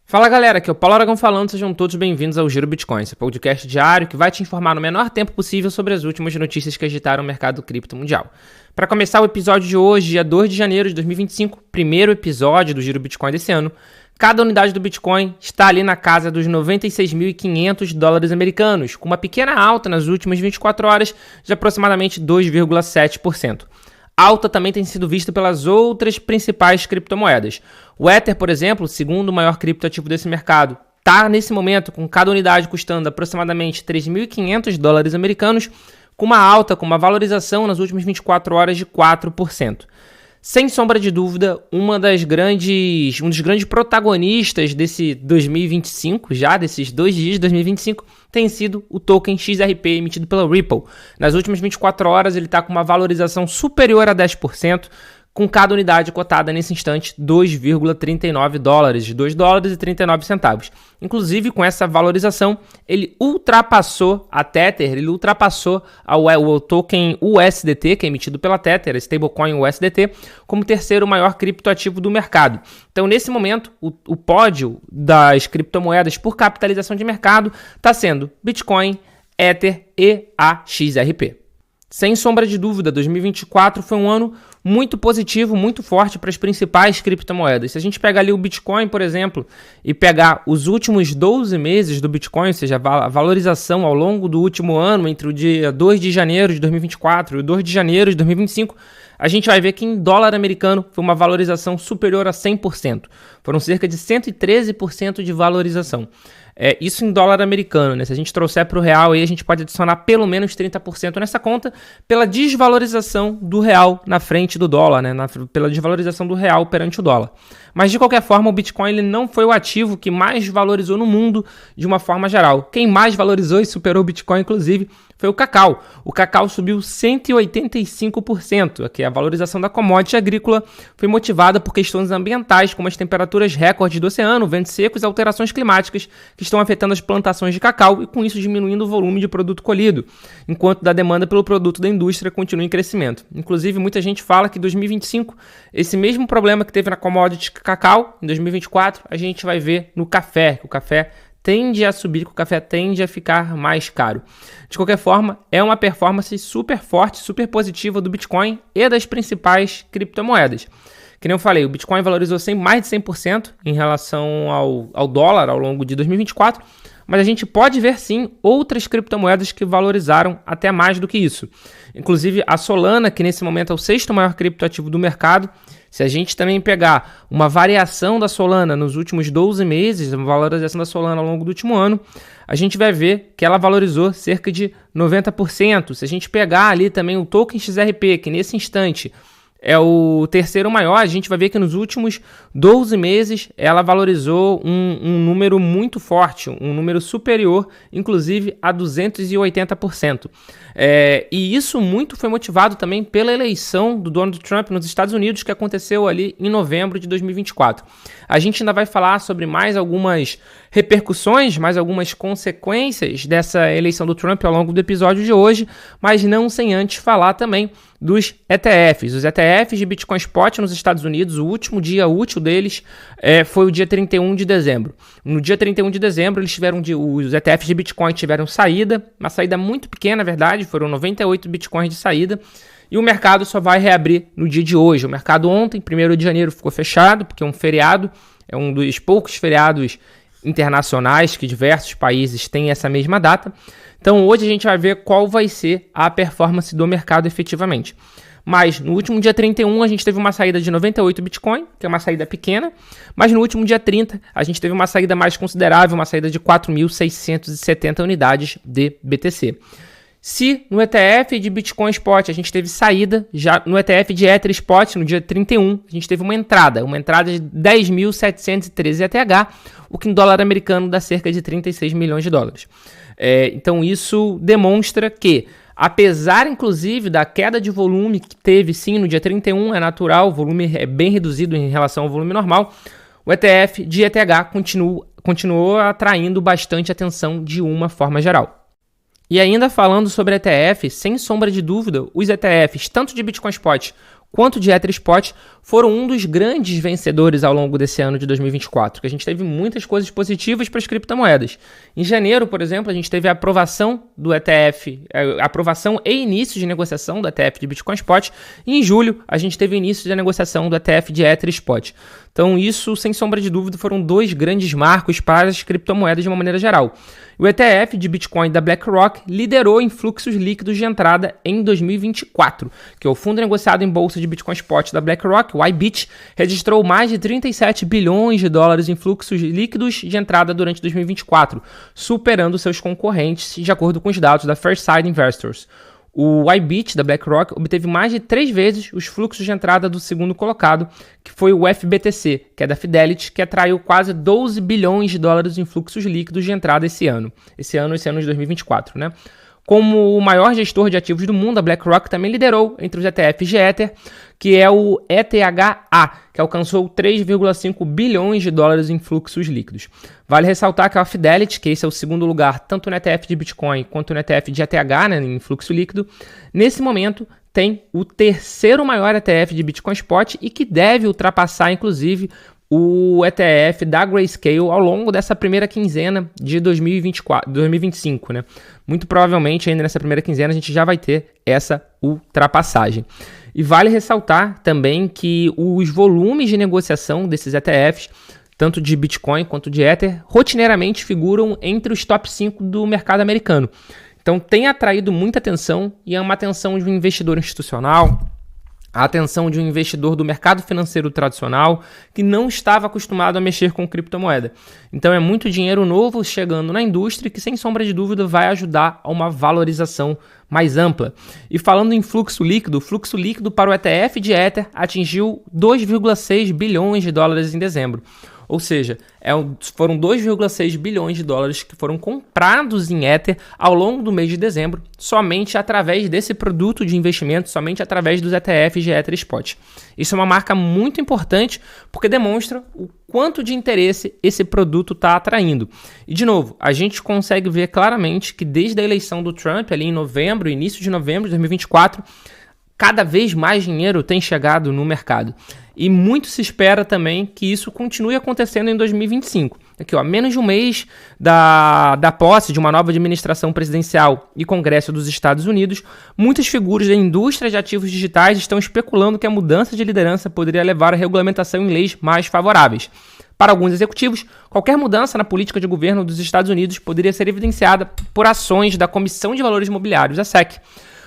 Fala galera, aqui é o Paulo Aragão falando, sejam todos bem-vindos ao Giro Bitcoin, esse podcast diário que vai te informar no menor tempo possível sobre as últimas notícias que agitaram o mercado cripto mundial. Para começar o episódio de hoje, dia 2 de janeiro de 2025, primeiro episódio do Giro Bitcoin desse ano, cada unidade do Bitcoin está ali na casa dos 96.500 dólares americanos, com uma pequena alta nas últimas 24 horas de aproximadamente 2,7%. Alta também tem sido vista pelas outras principais criptomoedas. O Ether, por exemplo, o segundo maior criptoativo desse mercado, está nesse momento com cada unidade custando aproximadamente 3.500 dólares americanos, com uma alta, com uma valorização nas últimas 24 horas de 4%. Sem sombra de dúvida, um dos grandes protagonistas desse 2025, já desses 2 dias de 2025, tem sido o token XRP emitido pela Ripple. Nas últimas 24 horas ele está com uma valorização superior a 10%, com cada unidade cotada nesse instante 2,39 dólares, de 2 dólares e 39 centavos. Inclusive, com essa valorização, ele ultrapassou a Tether, ele ultrapassou o token USDT, que é emitido pela Tether, a stablecoin USDT, como terceiro maior criptoativo do mercado. Então, nesse momento, o pódio das criptomoedas por capitalização de mercado está sendo Bitcoin, Ether e a XRP. Sem sombra de dúvida, 2024 foi um ano muito positivo, muito forte para as principais criptomoedas. Se a gente pegar ali o Bitcoin, por exemplo, e pegar os últimos 12 meses do Bitcoin, ou seja, a valorização ao longo do último ano, entre o dia 2 de janeiro de 2024 e o 2 de janeiro de 2025, a gente vai ver que em dólar americano foi uma valorização superior a 100%. Foram cerca de 113% de valorização. Isso em dólar americano, né? Se a gente trouxer para o real, aí a gente pode adicionar pelo menos 30% nessa conta pela desvalorização do real na frente do dólar, né? Pela desvalorização do real perante o dólar. Mas, de qualquer forma, o Bitcoin ele não foi o ativo que mais valorizou no mundo de uma forma geral. Quem mais valorizou e superou o Bitcoin, inclusive, foi o cacau. O cacau subiu 185%. Aqui a valorização da commodity agrícola foi motivada por questões ambientais, como as temperaturas recordes do oceano, ventos secos e alterações climáticas que estão afetando as plantações de cacau e com isso diminuindo o volume de produto colhido, enquanto a demanda pelo produto da indústria continua em crescimento. Inclusive, muita gente fala que em 2025, esse mesmo problema que teve na commodity cacau, em 2024, a gente vai ver no café, que o café tende a subir, que o café tende a ficar mais caro. De qualquer forma, é uma performance super forte, super positiva do Bitcoin e das principais criptomoedas. Que nem eu falei, o Bitcoin valorizou mais de 100% em relação ao dólar ao longo de 2024, mas a gente pode ver sim outras criptomoedas que valorizaram até mais do que isso. Inclusive a Solana, que nesse momento é o sexto maior criptoativo do mercado. Se a gente também pegar uma variação da Solana nos últimos 12 meses, a valorização da Solana ao longo do último ano, a gente vai ver que ela valorizou cerca de 90%. Se a gente pegar ali também o token XRP, que nesse instante é o terceiro maior, a gente vai ver que nos últimos 12 meses ela valorizou um número muito forte, um número superior, inclusive a 280%. E isso muito foi motivado também pela eleição do Donald Trump nos Estados Unidos, que aconteceu ali em novembro de 2024. A gente ainda vai falar sobre mais algumas repercussões, mais algumas consequências dessa eleição do Trump ao longo do episódio de hoje, mas não sem antes falar também dos ETFs. Os ETFs de Bitcoin Spot nos Estados Unidos, o último dia útil deles foi o dia 31 de dezembro. No dia 31 de dezembro, os ETFs de Bitcoin tiveram saída, uma saída muito pequena, na verdade, foram 98 Bitcoins de saída, e o mercado só vai reabrir no dia de hoje. O mercado ontem, 1º de janeiro, ficou fechado, porque é um feriado, é um dos poucos feriados internacionais que diversos países têm essa mesma data. Então hoje a gente vai ver qual vai ser a performance do mercado efetivamente. Mas no último dia 31 a gente teve uma saída de 98 Bitcoin, que é uma saída pequena, mas no último dia 30 a gente teve uma saída mais considerável, uma saída de 4.670 unidades de BTC. Se no ETF de Bitcoin Spot a gente teve saída, já no ETF de Ether Spot, no dia 31, a gente teve uma entrada de 10.713 ETH, o que em dólar americano dá cerca de 36 milhões de dólares. Então isso demonstra que, apesar inclusive da queda de volume que teve sim no dia 31, é natural, o volume é bem reduzido em relação ao volume normal, o ETF de ETH continuou atraindo bastante atenção de uma forma geral. E ainda falando sobre ETF, sem sombra de dúvida, os ETFs, tanto de Bitcoin Spot quanto de Ether Spot foram um dos grandes vencedores ao longo desse ano de 2024, que a gente teve muitas coisas positivas para as criptomoedas. Em janeiro, por exemplo, a gente teve a aprovação do ETF, aprovação e início de negociação do ETF de Bitcoin Spot, e em julho a gente teve o início da negociação do ETF de Ether Spot. Então isso, sem sombra de dúvida, foram dois grandes marcos para as criptomoedas de uma maneira geral. O ETF de Bitcoin da BlackRock liderou em fluxos líquidos de entrada em 2024, que é o fundo negociado em bolsa de Bitcoin Spot da BlackRock, o IBIT, registrou mais de 37 bilhões de dólares em fluxos líquidos de entrada durante 2024, superando seus concorrentes, de acordo com os dados da Fairside Investors. O IBIT da BlackRock obteve mais de 3 vezes os fluxos de entrada do segundo colocado, que foi o FBTC, que é da Fidelity, que atraiu quase 12 bilhões de dólares em fluxos líquidos de entrada esse ano de 2024, né? Como o maior gestor de ativos do mundo, a BlackRock também liderou entre os ETFs de Ether, que é o ETHA, que alcançou 3,5 bilhões de dólares em fluxos líquidos. Vale ressaltar que a Fidelity, que esse é o segundo lugar tanto no ETF de Bitcoin quanto no ETF de ETH, né, em fluxo líquido, nesse momento tem o terceiro maior ETF de Bitcoin Spot e que deve ultrapassar, inclusive, o ETF da Grayscale ao longo dessa primeira quinzena de 2025, né? Muito provavelmente ainda nessa primeira quinzena a gente já vai ter essa ultrapassagem. E vale ressaltar também que os volumes de negociação desses ETFs, tanto de Bitcoin quanto de Ether, rotineiramente figuram entre os top 5 do mercado americano. Então tem atraído muita atenção e é uma atenção de um investidor institucional, a atenção de um investidor do mercado financeiro tradicional que não estava acostumado a mexer com criptomoeda. Então é muito dinheiro novo chegando na indústria que, sem sombra de dúvida, vai ajudar a uma valorização mais ampla. E falando em fluxo líquido, o fluxo líquido para o ETF de Ether atingiu 2,6 bilhões de dólares em dezembro. Ou seja, foram 2,6 bilhões de dólares que foram comprados em Ether ao longo do mês de dezembro, somente através desse produto de investimento, somente através dos ETFs de Ether Spot. Isso é uma marca muito importante porque demonstra o quanto de interesse esse produto está atraindo. E, de novo, a gente consegue ver claramente que desde a eleição do Trump, ali em novembro, início de novembro de 2024, cada vez mais dinheiro tem chegado no mercado. E muito se espera também que isso continue acontecendo em 2025. Aqui, ó, menos de um mês da posse de uma nova administração presidencial e Congresso dos Estados Unidos, muitas figuras da indústria de ativos digitais estão especulando que a mudança de liderança poderia levar à regulamentação em leis mais favoráveis. Para alguns executivos, qualquer mudança na política de governo dos Estados Unidos poderia ser evidenciada por ações da Comissão de Valores Imobiliários, a SEC.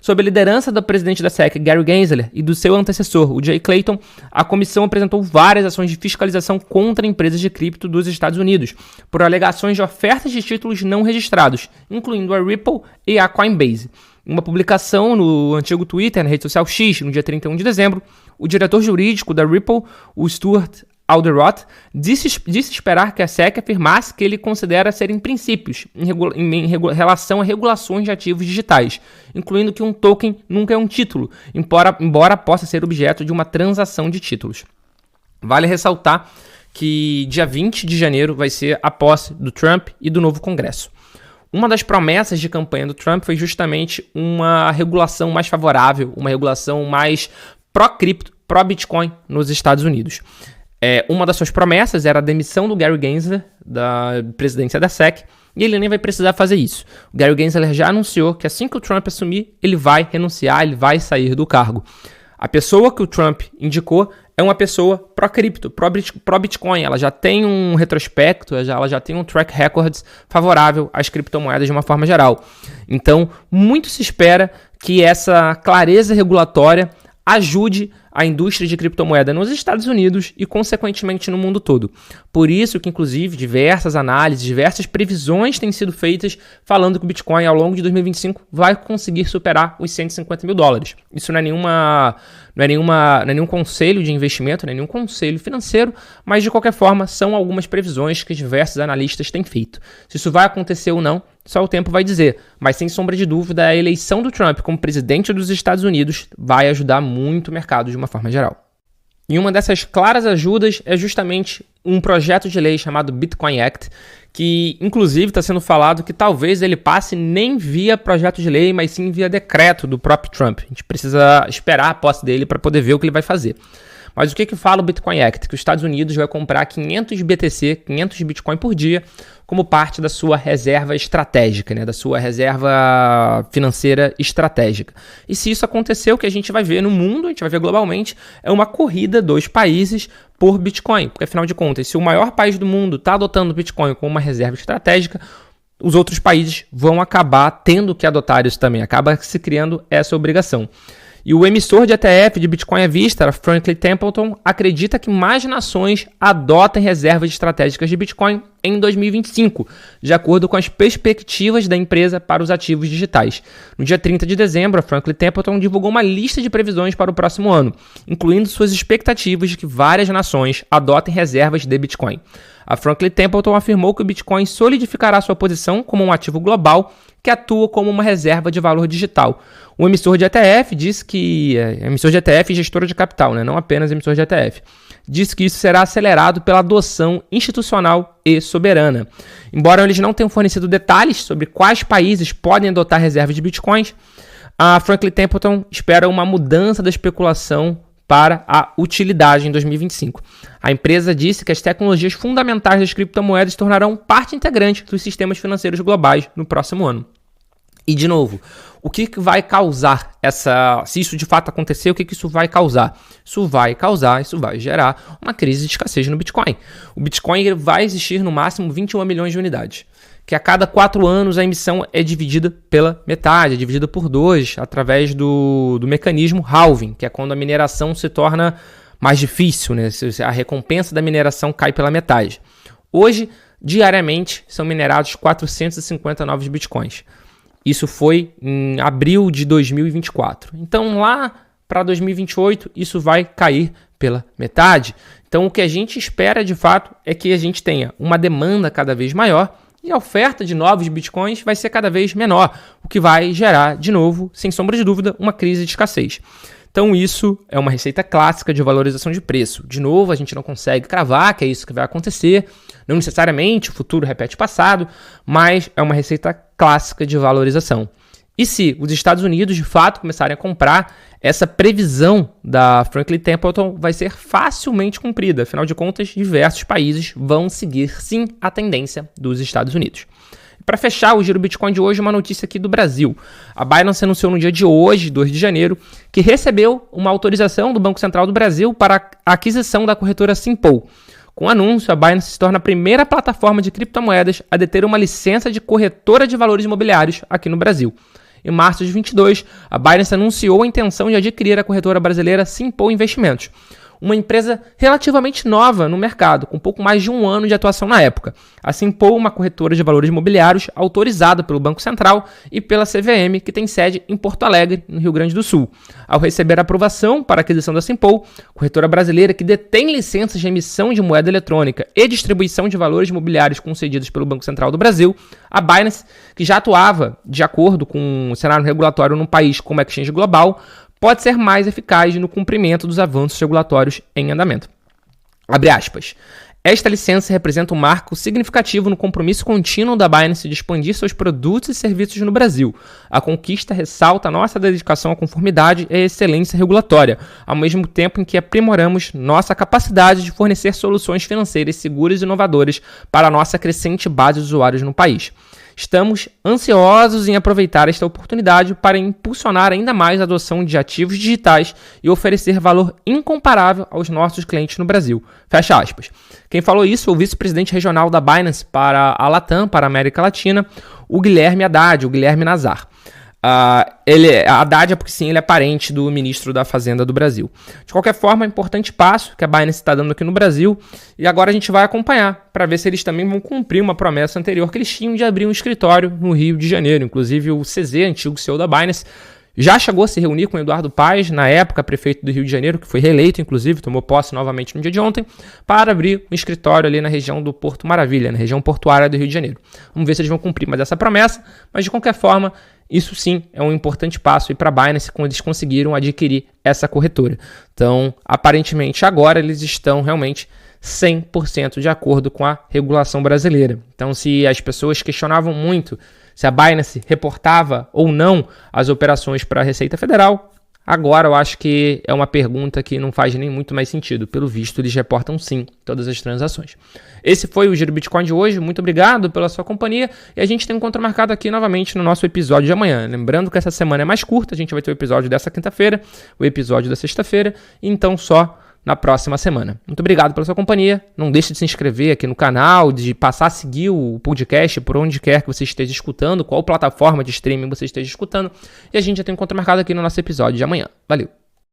Sob a liderança do presidente da SEC, Gary Gensler, e do seu antecessor, o Jay Clayton, a comissão apresentou várias ações de fiscalização contra empresas de cripto dos Estados Unidos, por alegações de ofertas de títulos não registrados, incluindo a Ripple e a Coinbase. Em uma publicação no antigo Twitter, na rede social X, no dia 31 de dezembro, o diretor jurídico da Ripple, o Stuart Alderroth, disse esperar que a SEC afirmasse que ele considera serem princípios em relação a regulações de ativos digitais, incluindo que um token nunca é um título, embora possa ser objeto de uma transação de títulos. Vale ressaltar que dia 20 de janeiro vai ser a posse do Trump e do novo Congresso. Uma das promessas de campanha do Trump foi justamente uma regulação mais favorável, uma regulação mais pró-cripto, pró-Bitcoin nos Estados Unidos. Uma das suas promessas era a demissão do Gary Gensler da presidência da SEC, e ele nem vai precisar fazer isso. O Gary Gensler já anunciou que assim que o Trump assumir, ele vai renunciar, ele vai sair do cargo. A pessoa que o Trump indicou é uma pessoa pró-cripto, pró-Bitcoin. Ela já tem um retrospecto, ela já tem um track record favorável às criptomoedas de uma forma geral. Então, muito se espera que essa clareza regulatória ajude a indústria de criptomoeda nos Estados Unidos e, consequentemente, no mundo todo. Por isso que, inclusive, diversas análises, diversas previsões têm sido feitas falando que o Bitcoin, ao longo de 2025, vai conseguir superar os 150 mil dólares. Isso não é nenhum conselho de investimento, não é nenhum conselho financeiro, mas, de qualquer forma, são algumas previsões que diversos analistas têm feito. Se isso vai acontecer ou não, só o tempo vai dizer, mas sem sombra de dúvida, a eleição do Trump como presidente dos Estados Unidos vai ajudar muito o mercado de uma forma geral. E uma dessas claras ajudas é justamente um projeto de lei chamado Bitcoin Act, que inclusive está sendo falado que talvez ele passe nem via projeto de lei, mas sim via decreto do próprio Trump. A gente precisa esperar a posse dele para poder ver o que ele vai fazer. Mas o que fala o Bitcoin Act? Que os Estados Unidos vai comprar 500 BTC, 500 Bitcoin por dia, como parte da sua reserva estratégica, né? Da sua reserva financeira estratégica. E se isso acontecer, o que a gente vai ver no mundo, a gente vai ver globalmente, é uma corrida dos países por Bitcoin. Porque, afinal de contas, se o maior país do mundo está adotando o Bitcoin como uma reserva estratégica, os outros países vão acabar tendo que adotar isso também. Acaba se criando essa obrigação. E o emissor de ETF de Bitcoin à vista, a Franklin Templeton, acredita que mais nações adotem reservas estratégicas de Bitcoin em 2025, de acordo com as perspectivas da empresa para os ativos digitais. No dia 30 de dezembro, a Franklin Templeton divulgou uma lista de previsões para o próximo ano, incluindo suas expectativas de que várias nações adotem reservas de Bitcoin. A Franklin Templeton afirmou que o Bitcoin solidificará sua posição como um ativo global que atua como uma reserva de valor digital. O emissor de ETF disse que... emissor de ETF e gestor de capital, né? Não apenas emissor de ETF. Disse que isso será acelerado pela adoção institucional e soberana. Embora eles não tenham fornecido detalhes sobre quais países podem adotar reservas de Bitcoins, a Franklin Templeton espera uma mudança da especulação para a utilidade em 2025. A empresa disse que as tecnologias fundamentais das criptomoedas se tornarão parte integrante dos sistemas financeiros globais no próximo ano. E, de novo, o que vai causar se isso de fato acontecer, o que isso vai causar? Isso vai gerar uma crise de escassez no Bitcoin. O Bitcoin vai existir no máximo 21 milhões de unidades, que a cada 4 anos a emissão é dividida pela metade, é dividida por 2, através do mecanismo halving, que é quando a mineração se torna mais difícil, né? A recompensa da mineração cai pela metade. Hoje, diariamente, são minerados 450 novos Bitcoins. Isso foi em abril de 2024. Então, lá para 2028, isso vai cair pela metade. Então, o que a gente espera, de fato, é que a gente tenha uma demanda cada vez maior e a oferta de novos Bitcoins vai ser cada vez menor, o que vai gerar, de novo, sem sombra de dúvida, uma crise de escassez. Então, isso é uma receita clássica de valorização de preço. De novo, a gente não consegue cravar que é isso que vai acontecer. Não necessariamente o futuro repete o passado, mas é uma receita clássica de valorização. E se os Estados Unidos, de fato, começarem a comprar, essa previsão da Franklin Templeton vai ser facilmente cumprida. Afinal de contas, diversos países vão seguir, sim, a tendência dos Estados Unidos. Para fechar o Giro Bitcoin de hoje, uma notícia aqui do Brasil. A Binance anunciou no dia de hoje, 2 de janeiro, que recebeu uma autorização do Banco Central do Brasil para a aquisição da corretora Simpol. Com o anúncio, a Binance se torna a primeira plataforma de criptomoedas a deter uma licença de corretora de valores imobiliários aqui no Brasil. Em março de 2022, a Binance anunciou a intenção de adquirir a corretora brasileira Simpol Investimentos, uma empresa relativamente nova no mercado, com pouco mais de 1 ano de atuação na época. A Simpol, uma corretora de valores imobiliários autorizada pelo Banco Central e pela CVM, que tem sede em Porto Alegre, no Rio Grande do Sul. Ao receber a aprovação para a aquisição da Simpol, corretora brasileira que detém licenças de emissão de moeda eletrônica e distribuição de valores imobiliários concedidos pelo Banco Central do Brasil, a Binance, que já atuava de acordo com o cenário regulatório num país como exchange global, pode ser mais eficaz no cumprimento dos avanços regulatórios em andamento. Abre aspas. Esta licença representa um marco significativo no compromisso contínuo da Binance de expandir seus produtos e serviços no Brasil. A conquista ressalta a nossa dedicação à conformidade e à excelência regulatória, ao mesmo tempo em que aprimoramos nossa capacidade de fornecer soluções financeiras seguras e inovadoras para a nossa crescente base de usuários no país. Estamos ansiosos em aproveitar esta oportunidade para impulsionar ainda mais a adoção de ativos digitais e oferecer valor incomparável aos nossos clientes no Brasil. Fecha aspas. Quem falou isso foi o vice-presidente regional da Binance para a Latam, para a América Latina, o Guilherme Haddad, o Guilherme Nazar. A Haddad é porque sim, ele é parente do ministro da Fazenda do Brasil. De qualquer forma, é um importante passo que a Binance está dando aqui no Brasil e agora a gente vai acompanhar para ver se eles também vão cumprir uma promessa anterior que eles tinham de abrir um escritório no Rio de Janeiro. Inclusive o CZ, antigo CEO da Binance, já chegou a se reunir com o Eduardo Paes, na época prefeito do Rio de Janeiro, que foi reeleito, inclusive, tomou posse novamente no dia de ontem, para abrir um escritório ali na região do Porto Maravilha, na região portuária do Rio de Janeiro. Vamos ver se eles vão cumprir mais essa promessa, mas de qualquer forma, isso sim é um importante passo para a Binance quando eles conseguiram adquirir essa corretora. Então, aparentemente, agora eles estão realmente 100% de acordo com a regulação brasileira. Então, se as pessoas questionavam muito se a Binance reportava ou não as operações para a Receita Federal, agora eu acho que é uma pergunta que não faz nem muito mais sentido. Pelo visto, eles reportam sim todas as transações. Esse foi o Giro Bitcoin de hoje. Muito obrigado pela sua companhia. E a gente tem um encontro marcado aqui novamente no nosso episódio de amanhã. Lembrando que essa semana é mais curta. A gente vai ter o episódio dessa quinta-feira, o episódio da sexta-feira. Então só na próxima semana. Muito obrigado pela sua companhia. Não deixe de se inscrever aqui no canal, de passar a seguir o podcast por onde quer que você esteja escutando, qual plataforma de streaming você esteja escutando. E a gente já tem um encontro marcado aqui no nosso episódio de amanhã. Valeu!